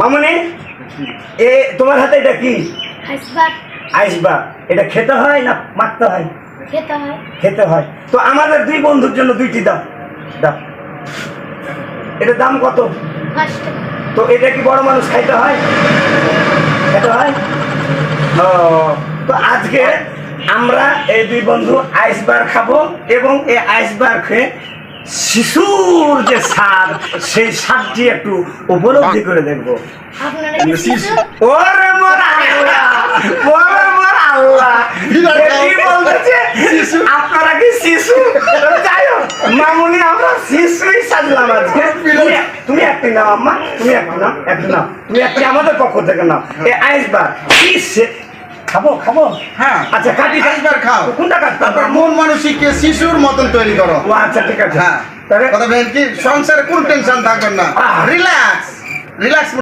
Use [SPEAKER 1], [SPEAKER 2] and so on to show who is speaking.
[SPEAKER 1] মামনি এ তোমার হাতে এটা কি?
[SPEAKER 2] আইসবার্গ।
[SPEAKER 1] আইসবার্গ। এটা খেতে হয় না মাখতে হয়?
[SPEAKER 2] খেতে হয়।
[SPEAKER 1] খেতে হয়। তো আমাদের দুই বন্ধুর জন্য দুইটি দাও। দাও। এটার দাম কত?
[SPEAKER 2] 5 টাকা।
[SPEAKER 1] তো এটা কি বড় মানুষ খাইতে হয়? খেতে হয়? ও, তো আজকে আমরা এই দুই বন্ধু আইসবার্গ খাবো এবং এই আইসবার্গ খেয়ে শিশুর যে স্বাদ সেই স্বাদটি একটু উপলব্ধি করে দেখবো।
[SPEAKER 2] আপনারা কি শিশু?
[SPEAKER 1] ওরে মোর আল্লাহ, ওরে মোর আল্লাহ, কি বলতেছে? আপনারা কি শিশু? যাই হোক, মামুনি আমরা শিশুই সাজলাম আজকে। তুমি একটি নাও আম্মা, তুমি একটি নাও, একটি নাও, তুমি একটি আমাদের পক্ষ থেকে নাও। এই আইসবার্গ কি খাবো খাবো?
[SPEAKER 3] হ্যাঁ,
[SPEAKER 1] আচ্ছা কাটি।
[SPEAKER 3] আইসবার্গ খাও।
[SPEAKER 1] কোনটা কাটতে হবে?
[SPEAKER 3] তারপর মন মানসিককে শিশুর মতন তৈরি করো।
[SPEAKER 1] ও আচ্ছা ঠিক আছে।
[SPEAKER 3] হ্যাঁ,
[SPEAKER 1] তাহলে
[SPEAKER 3] কথা বলেন কি সংসারে কোন টেনশন থাকবেন না, রিল্যাক্স রিল্যাক্স।